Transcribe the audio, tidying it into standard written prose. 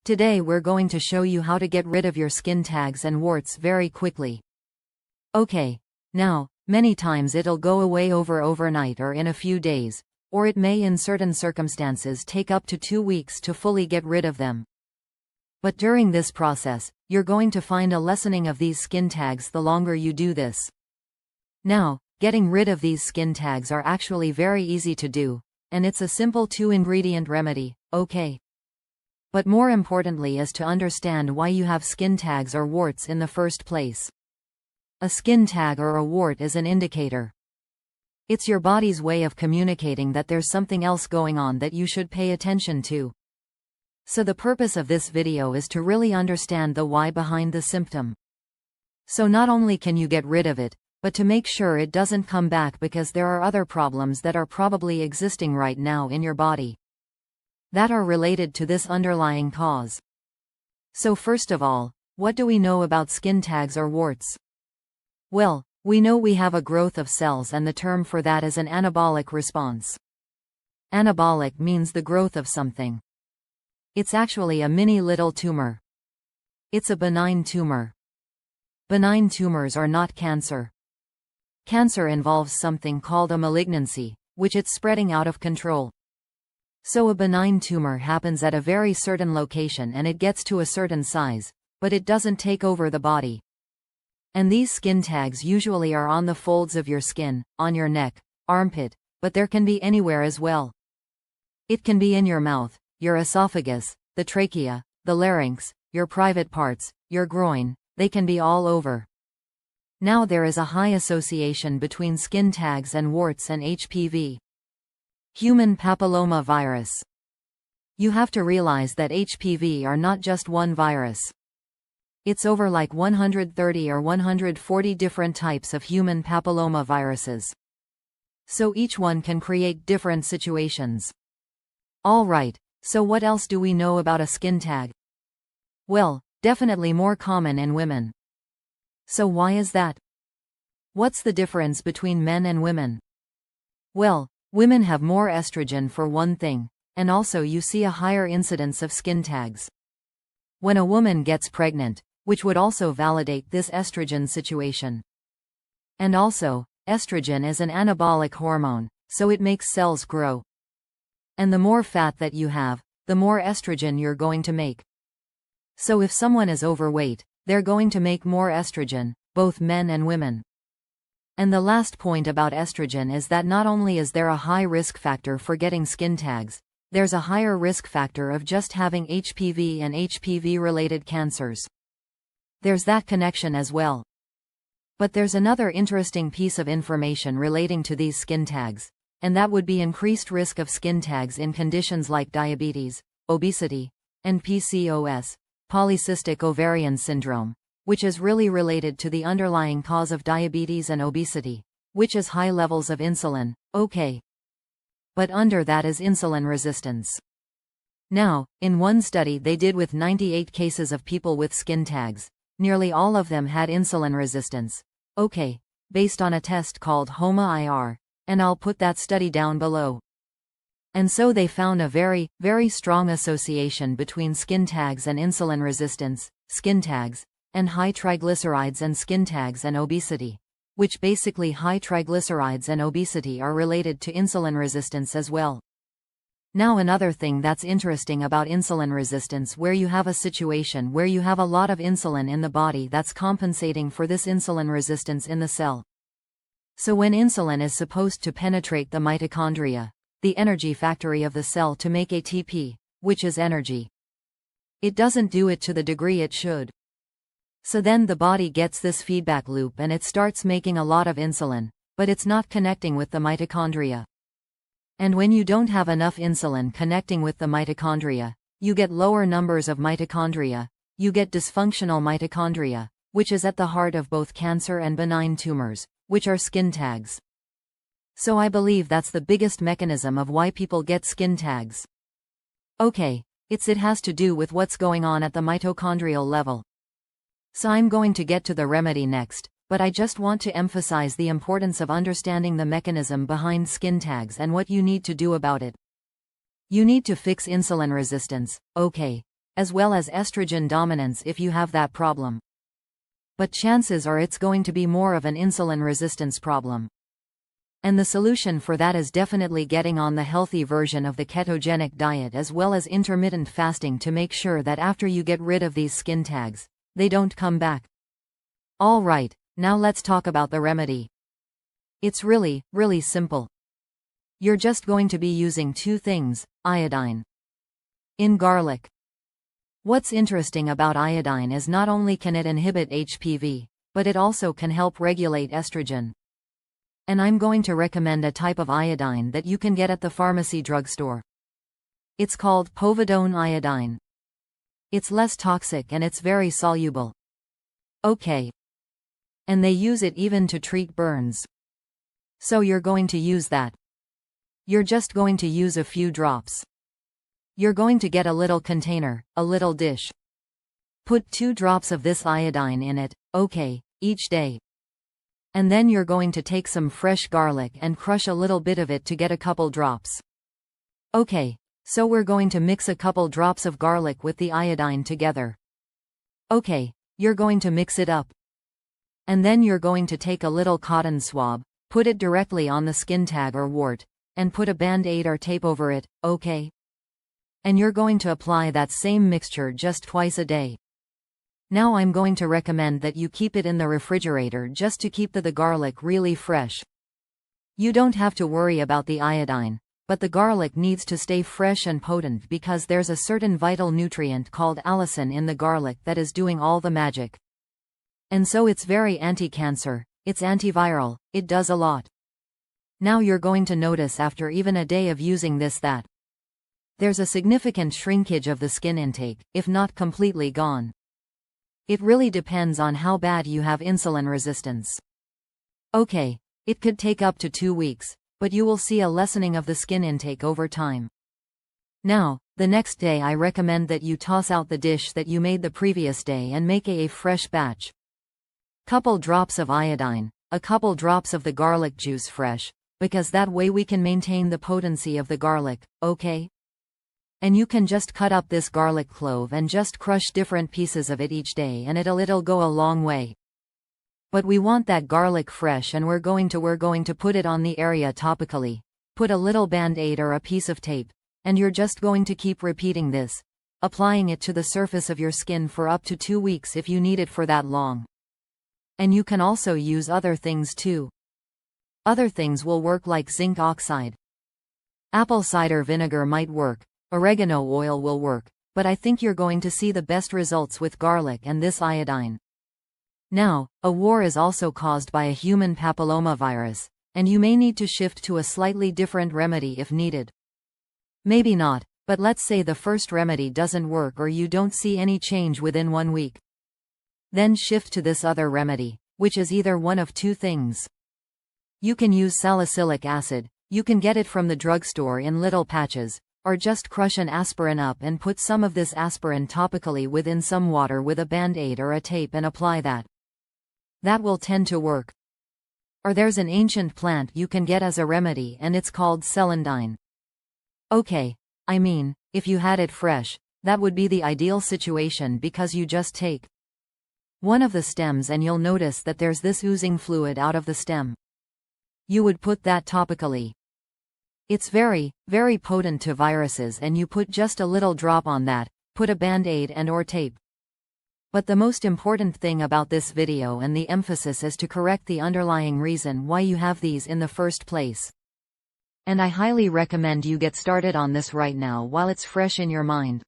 Today we're going to show you how to get rid of your skin tags and warts very quickly. Okay, now, many times it'll go away overnight or in a few days, or it may in certain circumstances take up to 2 weeks to fully get rid of them. But during this process, you're going to find a lessening of these skin tags the longer you do this. Now, getting rid of these skin tags are actually very easy to do, and it's a simple 2-ingredient remedy, okay? But more importantly is to understand why you have skin tags or warts in the first place. A skin tag or a wart is an indicator. It's your body's way of communicating that there's something else going on that you should pay attention to. So the purpose of this video is to really understand the why behind the symptom. So not only can you get rid of it, but to make sure it doesn't come back, because there are other problems that are probably existing right now in your body that are related to this underlying cause. So first of all, what do we know about skin tags or warts? Well, we know we have a growth of cells, and the term for that is an anabolic response. Anabolic means the growth of something. It's actually a mini little tumor. It's a benign tumor. Benign tumors are not cancer. Cancer involves something called a malignancy, which it's spreading out of control. So a benign tumor happens at a very certain location and it gets to a certain size, but it doesn't take over the body. And these skin tags usually are on the folds of your skin, on your neck, armpit, but there can be anywhere as well. It can be in your mouth, your esophagus, the trachea, the larynx, your private parts, your groin, they can be all over. Now there is a high association between skin tags and warts and HPV. Human papilloma virus. You have to realize that HPV are not just one virus. It's over like 130 or 140 different types of human papilloma viruses. So each one can create different situations. Alright, so what else do we know about a skin tag? Well, definitely more common in women. So why is that? What's the difference between men and women? Well, women have more estrogen for one thing, and also you see a higher incidence of skin tags. When a woman gets pregnant, which would also validate this estrogen situation. And also, estrogen is an anabolic hormone, so it makes cells grow. And the more fat that you have, the more estrogen you're going to make. So if someone is overweight, they're going to make more estrogen, both men and women. And the last point about estrogen is that not only is there a high risk factor for getting skin tags, there's a higher risk factor of just having HPV and HPV-related cancers. There's that connection as well. But there's another interesting piece of information relating to these skin tags, and that would be increased risk of skin tags in conditions like diabetes, obesity, and PCOS, polycystic ovarian syndrome, which is really related to the underlying cause of diabetes and obesity, which is high levels of insulin, okay. But under that is insulin resistance. Now, in one study they did with 98 cases of people with skin tags, nearly all of them had insulin resistance, okay, based on a test called HOMA-IR, and I'll put that study down below. And so they found a very, very strong association between skin tags and insulin resistance, skin tags, and high triglycerides and skin tags and obesity, which basically high triglycerides and obesity are related to insulin resistance as well. Now another thing that's interesting about insulin resistance, where you have a situation where you have a lot of insulin in the body that's compensating for this insulin resistance in the cell. So when insulin is supposed to penetrate the mitochondria, the energy factory of the cell, to make ATP, which is energy, it doesn't do it to the degree it should. So then the body gets this feedback loop and it starts making a lot of insulin, but it's not connecting with the mitochondria. And when you don't have enough insulin connecting with the mitochondria, you get lower numbers of mitochondria, you get dysfunctional mitochondria, which is at the heart of both cancer and benign tumors, which are skin tags. So I believe that's the biggest mechanism of why people get skin tags. Okay, it has to do with what's going on at the mitochondrial level. So I'm going to get to the remedy next, but I just want to emphasize the importance of understanding the mechanism behind skin tags and what you need to do about it. You need to fix insulin resistance, okay. as well as estrogen dominance if you have that problem. But chances are it's going to be more of an insulin resistance problem. And the solution for that is definitely getting on the healthy version of the ketogenic diet as well as intermittent fasting to make sure that after you get rid of these skin tags, they don't come back. Alright, now let's talk about the remedy. It's really simple. You're just going to be using two things: iodine in garlic. What's interesting about iodine is not only can it inhibit HPV, but it also can help regulate estrogen. And I'm going to recommend a type of iodine that you can get at the pharmacy drugstore. It's called povidone iodine. It's less toxic and it's very soluble. Okay. And they use it even to treat burns. So you're going to use that. You're just going to use a few drops. You're going to get a little container, a little dish. Put 2 drops of this iodine in it, okay, each day. And then you're going to take some fresh garlic and crush a little bit of it to get a couple drops. Okay, so we're going to mix a couple drops of garlic with the iodine together. Okay, you're going to mix it up. And then you're going to take a little cotton swab, put it directly on the skin tag or wart, and put a band-aid or tape over it, okay? And you're going to apply that same mixture just twice a day. Now I'm going to recommend that you keep it in the refrigerator just to keep the garlic really fresh. You don't have to worry about the iodine, but the garlic needs to stay fresh and potent because there's a certain vital nutrient called allicin in the garlic that is doing all the magic. And so it's very anti-cancer, it's antiviral, it does a lot. Now you're going to notice after even a day of using this that there's a significant shrinkage of the skin intake, if not completely gone. It really depends on how bad you have insulin resistance. Okay, it could take up to 2 weeks, but you will see a lessening of the skin intake over time. Now, the next day I recommend that you toss out the dish that you made the previous day and make a fresh batch. Couple drops of iodine, a couple drops of the garlic juice fresh, because that way we can maintain the potency of the garlic, okay? And you can just cut up this garlic clove and just crush different pieces of it each day and it'll go a long way. But we want that garlic fresh and we're going to put it on the area topically. Put a little band-aid or a piece of tape, and you're just going to keep repeating this, applying it to the surface of your skin for up to 2 weeks if you need it for that long. And you can also use other things too. Other things will work like zinc oxide. Apple cider vinegar might work. Oregano oil will work, but I think you're going to see the best results with garlic and this iodine. Now, a war is also caused by a human papillomavirus, and you may need to shift to a slightly different remedy if needed. Maybe not, but let's say the first remedy doesn't work or you don't see any change within 1 week. Then shift to this other remedy, which is either one of 2 things. You can use salicylic acid, you can get it from the drugstore in little patches, or just crush an aspirin up and put some of this aspirin topically within some water with a band-aid or a tape and apply that. That will tend to work. Or there's an ancient plant you can get as a remedy and it's called celandine. Okay, I mean, if you had it fresh, that would be the ideal situation because you just take one of the stems and you'll notice that there's this oozing fluid out of the stem. You would put that topically. It's very potent to viruses and you put just a little drop on that, put a band-aid and or tape. But the most important thing about this video and the emphasis is to correct the underlying reason why you have these in the first place. And I highly recommend you get started on this right now while it's fresh in your mind.